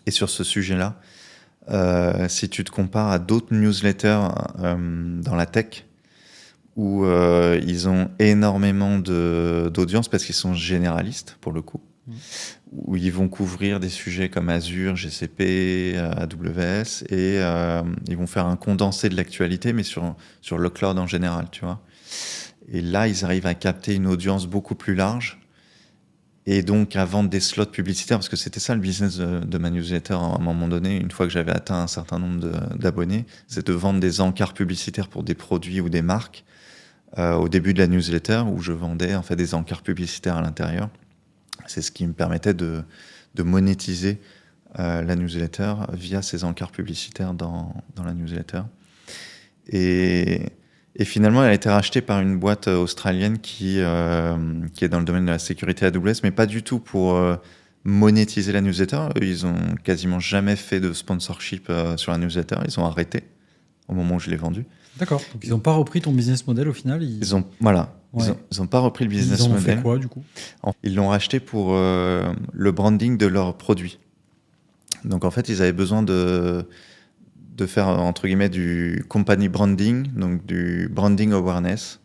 et sur ce sujet-là. Si tu te compares à d'autres newsletters dans la tech, où ils ont énormément d'audience parce qu'ils sont généralistes pour le coup, où ils vont couvrir des sujets comme Azure, GCP, AWS, et ils vont faire un condensé de l'actualité, mais sur le cloud en général, tu vois. Et là, ils arrivent à capter une audience beaucoup plus large, et donc à vendre des slots publicitaires, parce que c'était ça le business de ma newsletter à un moment donné, une fois que j'avais atteint un certain nombre d'abonnés, c'est de vendre des encarts publicitaires pour des produits ou des marques, au début de la newsletter, où je vendais en fait des encarts publicitaires à l'intérieur. C'est ce qui me permettait de monétiser la newsletter via ces encarts publicitaires dans la newsletter. Et finalement, elle a été rachetée par une boîte australienne qui est dans le domaine de la sécurité AWS, mais pas du tout pour monétiser la newsletter. Eux, ils ont quasiment jamais fait de sponsorship sur la newsletter. Ils ont arrêté au moment où je l'ai vendue. D'accord. Donc ils n'ont pas repris ton business model au final. Ils ont pas repris le business model. Ils ont fait quoi du coup? Ils l'ont racheté pour le branding de leurs produits. Donc en fait, ils avaient besoin de faire entre guillemets du company branding, donc du branding awareness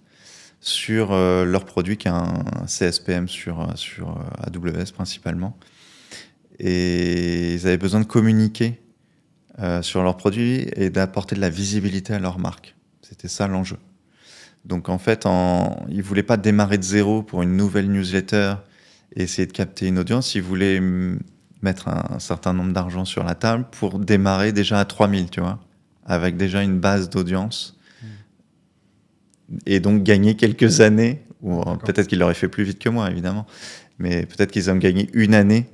sur leurs produits, qui est un CSPM sur AWS principalement. Et ils avaient besoin de communiquer sur leurs produits et d'apporter de la visibilité à leur marque. C'était ça l'enjeu. Donc en fait, ils ne voulaient pas démarrer de zéro pour une nouvelle newsletter et essayer de capter une audience. Ils voulaient mettre un certain nombre d'argent sur la table pour démarrer déjà à 3000, tu vois, avec déjà une base d'audience. Et donc gagner quelques années, ou peut-être qu'ils l'auraient fait plus vite que moi, évidemment, mais peut-être qu'ils ont gagné une année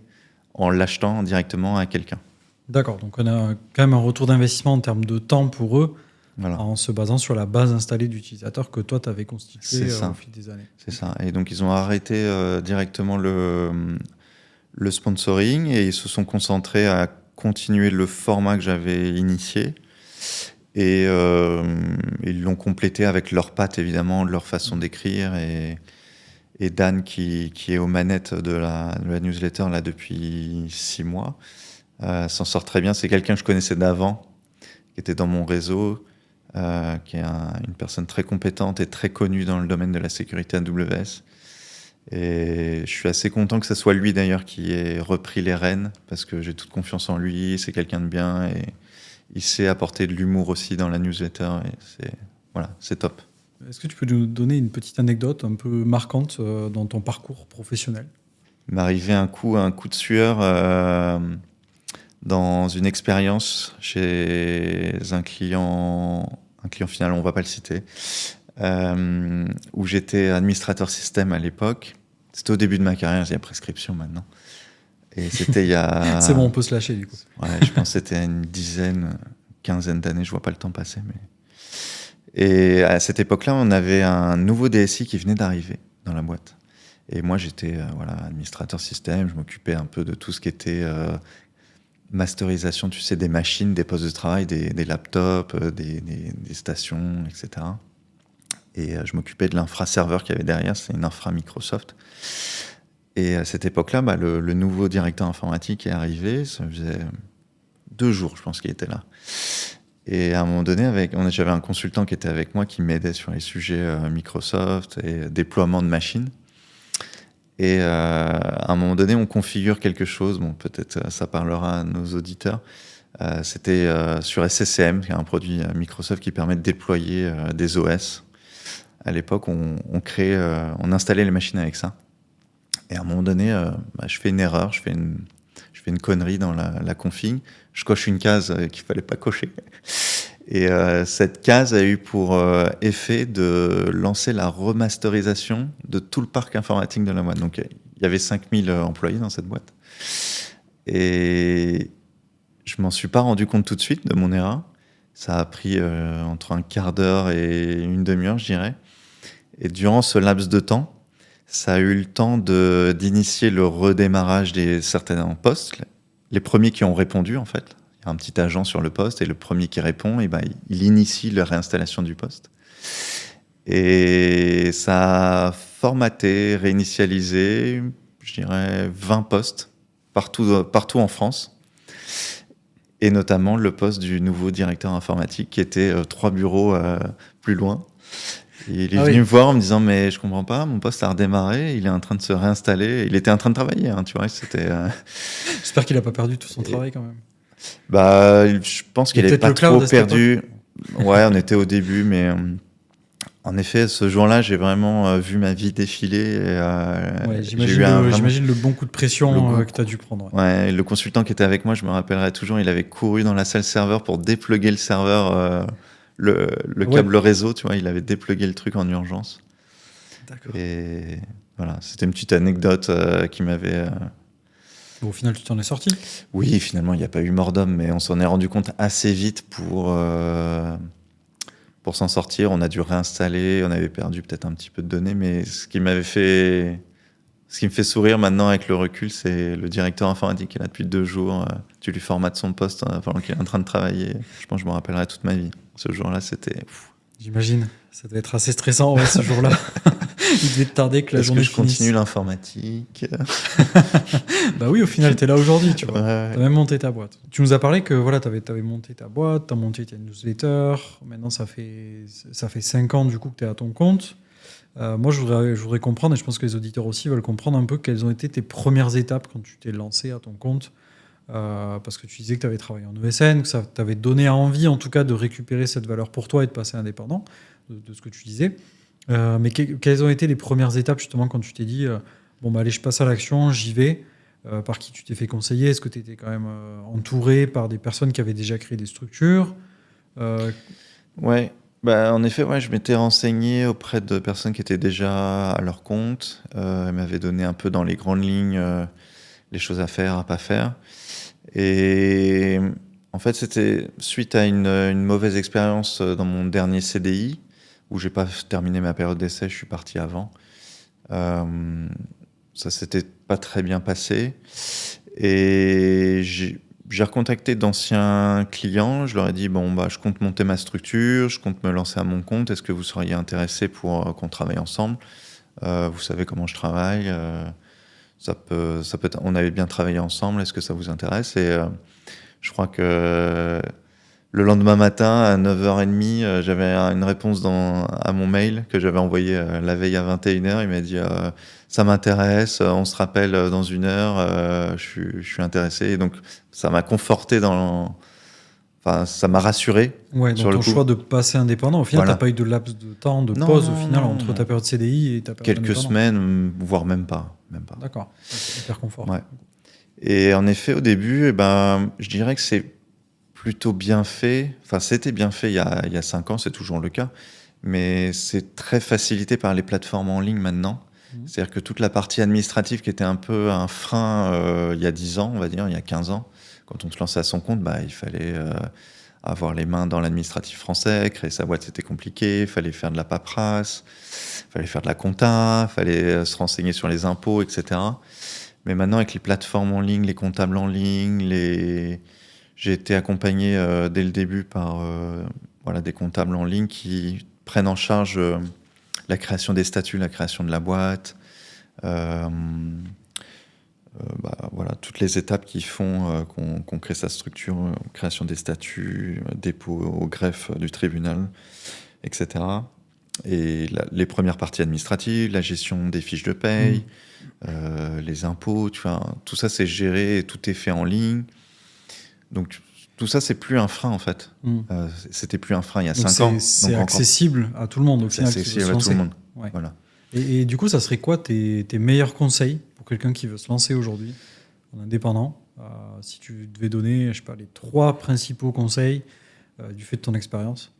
en l'achetant directement à quelqu'un. D'accord, donc on a quand même un retour d'investissement en termes de temps pour eux, voilà, en se basant sur la base installée d'utilisateurs que toi, tu avais constituée au fil des années. C'est ça. Et donc, ils ont arrêté directement le sponsoring et ils se sont concentrés à continuer le format que j'avais initié. Et ils l'ont complété avec leurs pattes, évidemment, leur façon d'écrire. Et Dan, qui est aux manettes de la newsletter là, depuis 6 mois, s'en sort très bien. C'est quelqu'un que je connaissais d'avant, qui était dans mon réseau, qui est une personne très compétente et très connue dans le domaine de la sécurité AWS. Et je suis assez content que ce soit lui d'ailleurs qui ait repris les rênes, parce que j'ai toute confiance en lui, c'est quelqu'un de bien et il sait apporter de l'humour aussi dans la newsletter. Et c'est top. Est-ce que tu peux nous donner une petite anecdote un peu marquante dans ton parcours professionnel? Il m'est arrivé un coup de sueur dans une expérience chez un client final, on ne va pas le citer, où j'étais administrateur système à l'époque. C'était au début de ma carrière, il y a prescription maintenant. Et c'était il y a... C'est bon, on peut se lâcher du coup. Ouais, je pense que c'était une quinzaine d'années, je vois pas le temps passer. Et à cette époque-là, on avait un nouveau DSI qui venait d'arriver dans la boîte. Et moi, j'étais administrateur système, je m'occupais un peu de tout ce qui était masterisation, tu sais, des machines, des postes de travail, des laptops, des stations, etc. Et je m'occupais de l'infra-serveur qu'il y avait derrière, c'est une infra Microsoft. Et à cette époque-là, le nouveau directeur informatique est arrivé, ça faisait 2 jours, je pense qu'il était là. Et à un moment donné, j'avais un consultant qui était avec moi, qui m'aidait sur les sujets Microsoft et déploiement de machines. Et à un moment donné, on configure quelque chose, bon, peut-être ça parlera à nos auditeurs, C'était sur SCCM, qui est un produit Microsoft qui permet de déployer des OS. À l'époque, on installait les machines avec ça. Et à un moment donné, je fais une erreur, je fais une connerie dans la config. Je coche une case qu'il fallait pas cocher. Et cette case a eu pour effet de lancer la remasterisation de tout le parc informatique de la boîte. Donc, il y avait 5000 employés dans cette boîte. Et je m'en suis pas rendu compte tout de suite de mon erreur. Ça a pris entre un quart d'heure et une demi-heure, je dirais. Et durant ce laps de temps, ça a eu le temps d'initier le redémarrage des certains postes. Les premiers qui ont répondu, en fait. Il y a un petit agent sur le poste et le premier qui répond, il initie la réinstallation du poste. Et ça a formaté, réinitialisé, je dirais, 20 postes partout en France. Et notamment le poste du nouveau directeur informatique qui était 3 bureaux plus loin. Et il est venu me voir en me disant mais je comprends pas, mon poste a redémarré, il est en train de se réinstaller. Il était en train de travailler, hein, tu vois. C'était. J'espère qu'il a pas perdu tout son travail quand même. Je pense qu'il n'avait pas trop perdu. Ouais, on était au début, mais en effet, ce jour-là, j'ai vraiment vu ma vie défiler. J'imagine le bon coup de pression que tu as dû prendre. Ouais, le consultant qui était avec moi, je me rappellerai toujours, il avait couru dans la salle serveur pour dépluguer le serveur. Le câble réseau, tu vois, il avait déplugué le truc en urgence. D'accord. Et voilà, c'était une petite anecdote qui m'avait... Bon, au final, tu t'en es sorti ? Oui, finalement, il n'y a pas eu mort d'homme, mais on s'en est rendu compte assez vite pour s'en sortir. On a dû réinstaller, on avait perdu peut-être un petit peu de données, mais ce qui me fait sourire maintenant avec le recul, c'est le directeur informatique qui est là depuis 2 jours. Tu lui formates son poste pendant qu'il est en train de travailler. Je pense que je me rappellerai toute ma vie. Ce jour-là, c'était... J'imagine. Ça devait être assez stressant, ce jour-là. Il devait te tarder que la journée finisse. Est-ce que je continue l'informatique ? Bah oui, au final, t'es là aujourd'hui, tu vois. Ouais. T'as même monté ta boîte. Tu nous as parlé que voilà, t'avais monté ta boîte, t'as monté ta newsletter. Maintenant, ça fait 5 ans, du coup, que t'es à ton compte. Moi, je voudrais comprendre, et je pense que les auditeurs aussi veulent comprendre un peu quelles ont été tes premières étapes quand tu t'es lancé à ton compte. Parce que tu disais que tu avais travaillé en ESN, que ça t'avait donné envie en tout cas de récupérer cette valeur pour toi et de passer indépendant, de ce que tu disais. Mais quelles ont été les premières étapes justement quand tu t'es dit allez, je passe à l'action, j'y vais. Par qui tu t'es fait conseiller ? Est-ce que tu étais quand même entouré par des personnes qui avaient déjà créé des structures ? Ouais. En effet, je m'étais renseigné auprès de personnes qui étaient déjà à leur compte. Elles m'avaient donné un peu dans les grandes lignes les choses à faire, à pas faire. Et en fait, c'était suite à une mauvaise expérience dans mon dernier CDI, où j'ai pas terminé ma période d'essai, je suis parti avant. Ça s'était pas très bien passé. Et j'ai recontacté d'anciens clients. Je leur ai dit, je compte monter ma structure, je compte me lancer à mon compte. Est-ce que vous seriez intéressés pour qu'on travaille ensemble ? Vous savez comment je travaille. Ça peut être, on avait bien travaillé ensemble. Est-ce que ça vous intéresse ? Et je crois que le lendemain matin, à 9h30, j'avais une réponse à mon mail que j'avais envoyé la veille à 21h. Il m'a dit ça m'intéresse, on se rappelle dans 1 heure, je suis intéressé. Et donc, ça m'a conforté ça m'a rassuré. Ouais, sur donc le ton choix de passer indépendant, au final, Voilà. t'as pas eu de laps de temps, de pause au final entre ta période CDI et ta période quelques semaines, voire même pas. D'accord, c'est hyper confort. Ouais. Et en effet, au début, je dirais que c'est plutôt bien fait. Enfin, c'était bien fait il y a 5 ans, c'est toujours le cas. Mais c'est très facilité par les plateformes en ligne maintenant. C'est-à-dire que toute la partie administrative qui était un peu un frein il y a 10 ans, on va dire, il y a 15 ans, quand on se lançait à son compte, il fallait avoir les mains dans l'administratif français, créer sa boîte, c'était compliqué, il fallait faire de la paperasse, il fallait faire de la compta, il fallait se renseigner sur les impôts, etc. Mais maintenant, avec les plateformes en ligne, les comptables en ligne, j'ai été accompagné dès le début par des comptables en ligne qui prennent en charge la création des statuts, la création de la boîte, toutes les étapes qui font qu'on crée sa structure, création des statuts, dépôt au greffe du tribunal, etc. Et les premières parties administratives, la gestion des fiches de paye, les impôts, tu vois, tout ça c'est géré et tout est fait en ligne. Donc tout ça, c'est plus un frein en fait. C'était plus un frein il y a Donc 5 ans. C'est accessible à tout le monde au C'est final. accessible à tout le monde. Ouais. Voilà. Et du coup, ça serait quoi tes meilleurs conseils pour quelqu'un qui veut se lancer aujourd'hui en indépendant? Si tu devais donner, je sais pas, les 3 principaux conseils du fait de ton expérience.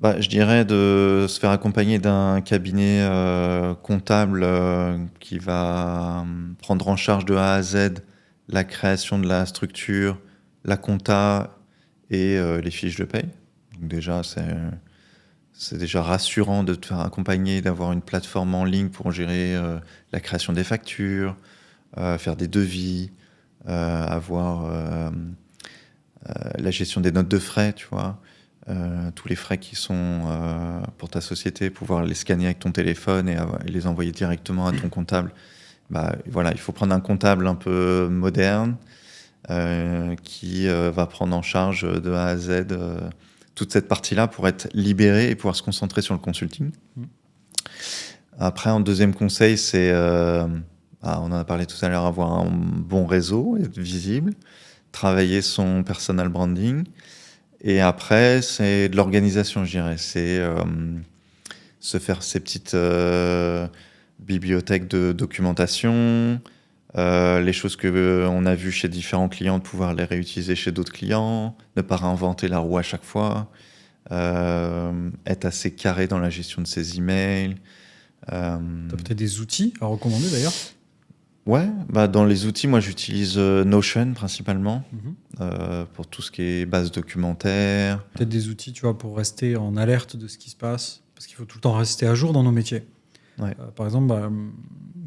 Je dirais de se faire accompagner d'un cabinet comptable qui va prendre en charge de A à Z la création de la structure, la compta et les fiches de paye. Donc déjà, c'est déjà rassurant de te faire accompagner, d'avoir une plateforme en ligne pour gérer la création des factures, faire des devis, avoir la gestion des notes de frais, tu vois. Tous les frais qui sont pour ta société, pouvoir les scanner avec ton téléphone et les envoyer directement à ton comptable. Voilà, il faut prendre un comptable un peu moderne qui va prendre en charge de A à Z toute cette partie-là pour être libéré et pouvoir se concentrer sur le consulting. Après, en deuxième conseil, c'est, on en a parlé tout à l'heure, avoir un bon réseau, être visible, travailler son personal branding. Et après, c'est de l'organisation, je dirais. C'est se faire ses petites bibliothèques de documentation, les choses qu'on a vues chez différents clients, de pouvoir les réutiliser chez d'autres clients, ne pas réinventer la roue à chaque fois, être assez carré dans la gestion de ses emails. T'as peut-être des outils à recommander d'ailleurs? Ouais, dans les outils, moi j'utilise Notion principalement pour tout ce qui est base documentaire. Peut-être des outils, tu vois, pour rester en alerte de ce qui se passe, parce qu'il faut tout le temps rester à jour dans nos métiers. Ouais. Par exemple,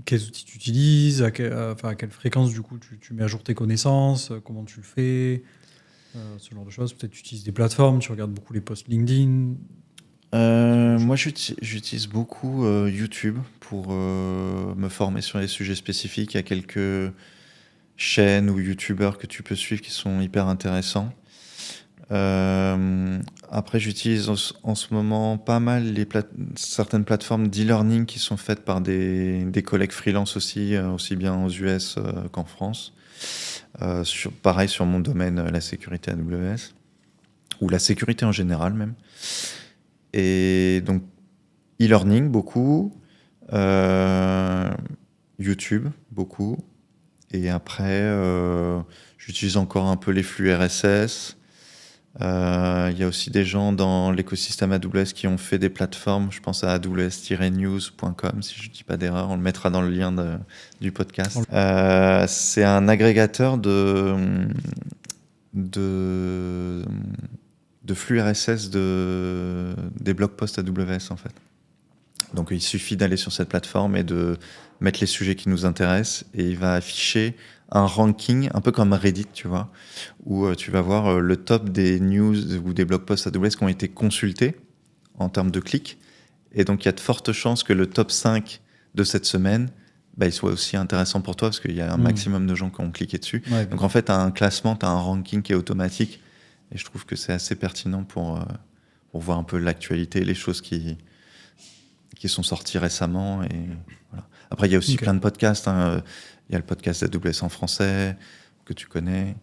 quels outils tu utilises, à quelle fréquence du coup tu mets à jour tes connaissances, comment tu le fais, ce genre de choses. Peut-être tu utilises des plateformes, tu regardes beaucoup les posts LinkedIn. Moi, j'utilise beaucoup YouTube pour me former sur les sujets spécifiques. Il y a quelques chaînes ou YouTubeurs que tu peux suivre qui sont hyper intéressants. Après, j'utilise en ce moment pas mal certaines plateformes d'e-learning qui sont faites par des collègues freelance aussi bien aux US qu'en France. Pareil sur mon domaine, la sécurité AWS, ou la sécurité en général même. Et donc, e-learning, beaucoup. YouTube, beaucoup. Et après, j'utilise encore un peu les flux RSS. Il y a aussi des gens dans l'écosystème AWS qui ont fait des plateformes. Je pense à aws-news.com, si je ne dis pas d'erreur. On le mettra dans le lien du podcast. C'est un agrégateur de flux RSS des blog posts AWS en fait. Donc il suffit d'aller sur cette plateforme et de mettre les sujets qui nous intéressent et il va afficher un ranking un peu comme Reddit, tu vois, où tu vas voir le top des news ou des blog posts AWS qui ont été consultés en termes de clics. Et donc il y a de fortes chances que le top 5 de cette semaine il soit aussi intéressant pour toi parce qu'il y a un maximum de gens qui ont cliqué dessus. Ouais, donc en fait, tu as un classement, tu as un ranking qui est automatique. Et je trouve que c'est assez pertinent pour voir un peu l'actualité, les choses qui sont sorties récemment. Et voilà. Après, il y a aussi plein de podcasts. Il y a le podcast AWS en français, que tu connais.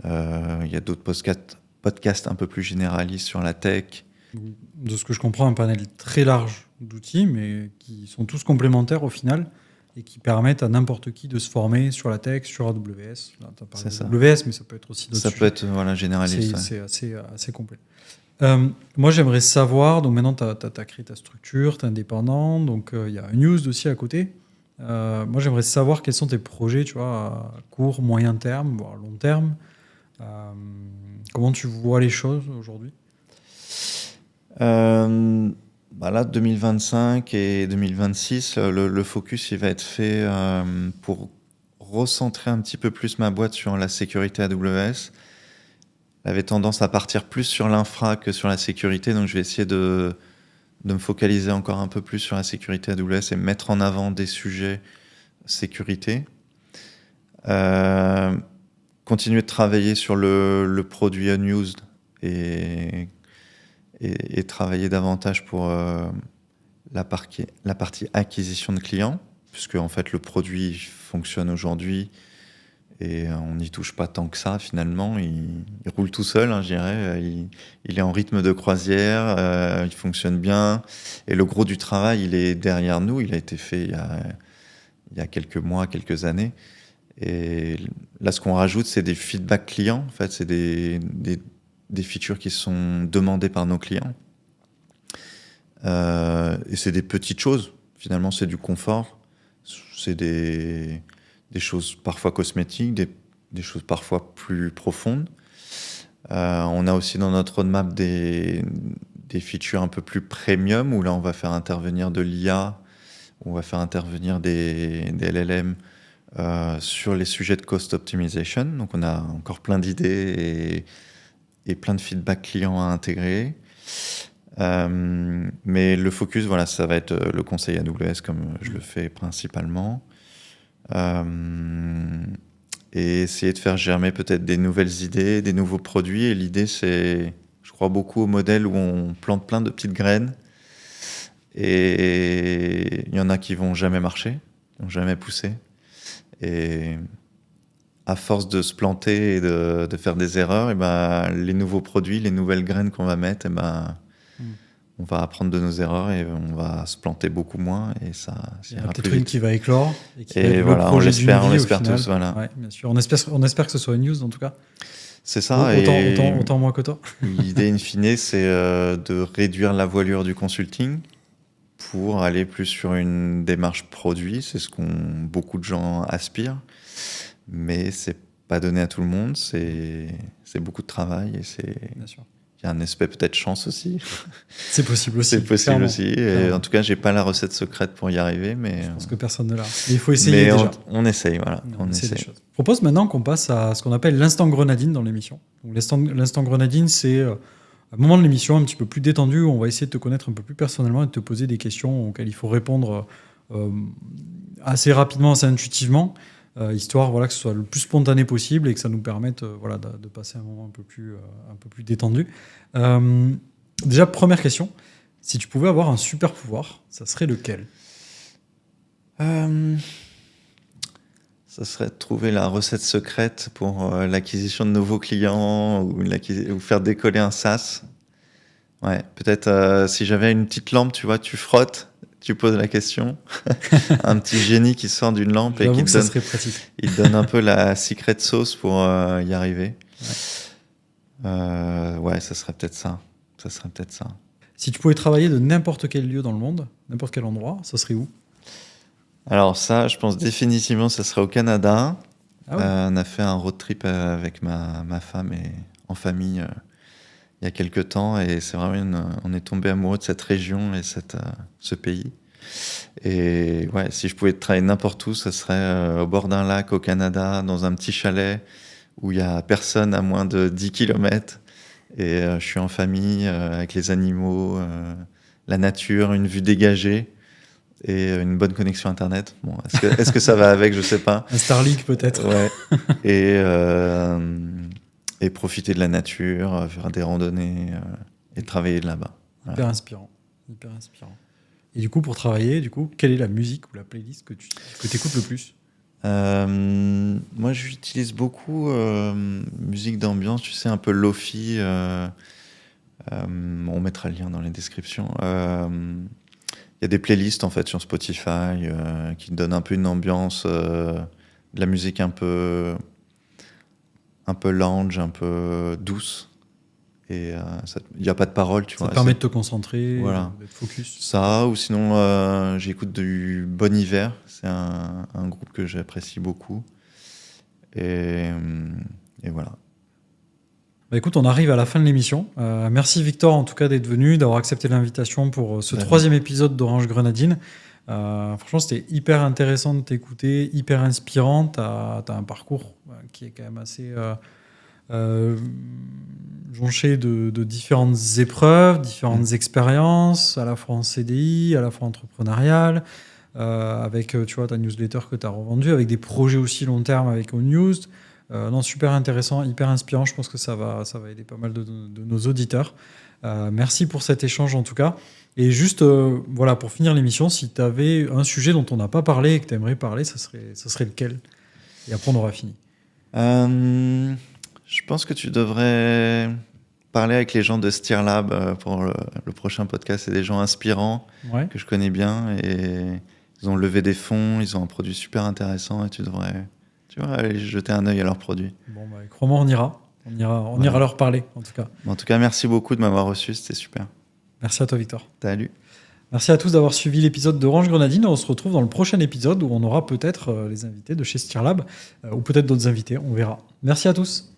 Il y a d'autres podcasts un peu plus généralistes sur la tech. De ce que je comprends, un panel très large d'outils, mais qui sont tous complémentaires au final et qui permettent à n'importe qui de se former sur la tech, sur AWS. Là, tu as parlé d'AWS, mais ça peut être aussi d'autres sujets. Ça peut être généraliste. C'est assez complet. Moi, j'aimerais savoir, donc maintenant, tu as créé ta structure, tu es indépendant, donc il y a une news aussi à côté. Moi, j'aimerais savoir quels sont tes projets, tu vois, à court, moyen terme, voire long terme. Comment tu vois les choses aujourd'hui ? Là, 2025 et 2026, le focus il va être fait pour recentrer un petit peu plus ma boîte sur la sécurité AWS. Elle avait tendance à partir plus sur l'infra que sur la sécurité, donc je vais essayer de me focaliser encore un peu plus sur la sécurité AWS et mettre en avant des sujets sécurité. Continuer de travailler sur le produit unused et travailler davantage pour la partie acquisition de clients, puisque en fait le produit fonctionne aujourd'hui Et on n'y touche pas tant que ça, finalement. Il roule tout seul, je dirais. Il est en rythme de croisière, il fonctionne bien. Et le gros du travail, il est derrière nous. Il a été fait il y a quelques mois, quelques années. Et là, ce qu'on rajoute, c'est des feedbacks clients. En fait, c'est des features qui sont demandées par nos clients. Et c'est des petites choses. Finalement, c'est du confort. C'est des choses parfois cosmétiques, des choses parfois plus profondes. On a aussi dans notre roadmap des features un peu plus premium, où là, on va faire intervenir de l'IA, on va faire intervenir des LLM sur les sujets de cost optimization. Donc, on a encore plein d'idées et plein de feedback clients à intégrer. Mais le focus, voilà, ça va être le conseil AWS, comme je le fais principalement. Et essayer de faire germer peut-être des nouvelles idées, des nouveaux produits. Et l'idée, c'est, je crois beaucoup au modèle où on plante plein de petites graines. Et il y en a qui vont jamais marcher, qui vont jamais pousser. Et à force de se planter et de faire des erreurs, et ben, les nouveaux produits, les nouvelles graines qu'on va mettre, et ben, on va apprendre de nos erreurs et on va se planter beaucoup moins. Et ça, il y en a peut-être une qui va éclore. Et voilà, on l'espère tous. Voilà. Ouais, bien sûr. On espère que ce soit une news, en tout cas. C'est ça. Autant moi que toi. L'idée, in fine, c'est de réduire la voilure du consulting pour aller plus sur une démarche produit. C'est ce qu'on beaucoup de gens aspirent. Mais c'est pas donné à tout le monde. C'est beaucoup de travail et c'est... Bien sûr. Il y a un aspect peut-être chance aussi. C'est possible aussi. C'est possible aussi. Et en tout cas, j'ai pas la recette secrète pour y arriver, mais je pense que personne ne l'a. Mais il faut essayer déjà. On essaye, voilà. On essaye. Je propose maintenant qu'on passe à ce qu'on appelle l'instant grenadine dans l'émission. Donc, l'instant grenadine, c'est un moment de l'émission un petit peu plus détendu où on va essayer de te connaître un peu plus personnellement et de te poser des questions auxquelles il faut répondre assez rapidement, assez intuitivement. Histoire que ce soit le plus spontané possible et que ça nous permette de passer un moment un peu plus détendu. Déjà, première question, si tu pouvais avoir un super pouvoir, ça serait lequel ? Ça serait de trouver la recette secrète pour l'acquisition de nouveaux clients ou faire décoller un SaaS. Ouais, peut-être si j'avais une petite lampe, tu vois, tu frottes, tu poses la question, un petit génie qui sort d'une lampe et qui te donne un peu la secret sauce pour y arriver. Ouais, ça serait peut-être ça. Si tu pouvais travailler de n'importe quel lieu dans le monde, n'importe quel endroit, ça serait où ? Alors ça, je pense définitivement, ça serait au Canada. Ah oui. On a fait un road trip avec ma femme et en famille il y a quelques temps et c'est vraiment on est tombé amoureux de cette région et ce pays. Et ouais, si je pouvais travailler n'importe où, ça serait au bord d'un lac au Canada, dans un petit chalet où il y a personne à moins de 10 km. Et je suis en famille avec les animaux, la nature, une vue dégagée et une bonne connexion Internet. Bon, est-ce que ça va avec, je sais pas. Un Starlink peut-être. Ouais. Et profiter de la nature, faire des randonnées et travailler de là-bas. Voilà. Hyper inspirant. Et du coup, pour travailler, quelle est la musique ou la playlist que tu écoutes le plus ? Moi, j'utilise beaucoup musique d'ambiance, tu sais, un peu lofi. On mettra le lien dans les descriptions. Il y a des playlists en fait sur Spotify qui donnent un peu une ambiance, de la musique un peu lounge, un peu douce. Et il n'y a pas de paroles, tu vois. Ça permet de te concentrer, voilà. d'être focus. Ça, ou sinon, j'écoute du Bon Hiver. C'est un groupe que j'apprécie beaucoup. Et voilà. Bah écoute, on arrive à la fin de l'émission. Merci Victor, en tout cas, d'être venu, d'avoir accepté l'invitation pour ce 3e épisode d'Orange Grenadine. Franchement, c'était hyper intéressant de t'écouter, hyper inspirant. T'as un parcours qui est quand même assez jonché de différentes épreuves, différentes expériences, à la fois en CDI, à la fois entrepreneurial, avec tu vois, ta newsletter que tu as revendue, avec des projets aussi long terme avec ONews. Non, super intéressant, hyper inspirant. Je pense que ça va aider pas mal de nos auditeurs. Merci pour cet échange en tout cas. Et juste, voilà, pour finir l'émission, si tu avais un sujet dont on n'a pas parlé et que tu aimerais parler, ça serait lequel ? Et après, on aura fini. Je pense que tu devrais parler avec les gens de Steerlab pour le prochain podcast. C'est des gens inspirants que je connais bien et ils ont levé des fonds, ils ont un produit super intéressant et tu devrais aller jeter un œil à leurs produits. Bon, crois-moi, on ira. On ira leur parler, en tout cas. En tout cas, merci beaucoup de m'avoir reçu, c'était super. Merci à toi, Victor. Salut. Merci à tous d'avoir suivi l'épisode d'Orange Grenadine. On se retrouve dans le prochain épisode où on aura peut-être les invités de chez Steerlab ou peut-être d'autres invités, on verra. Merci à tous.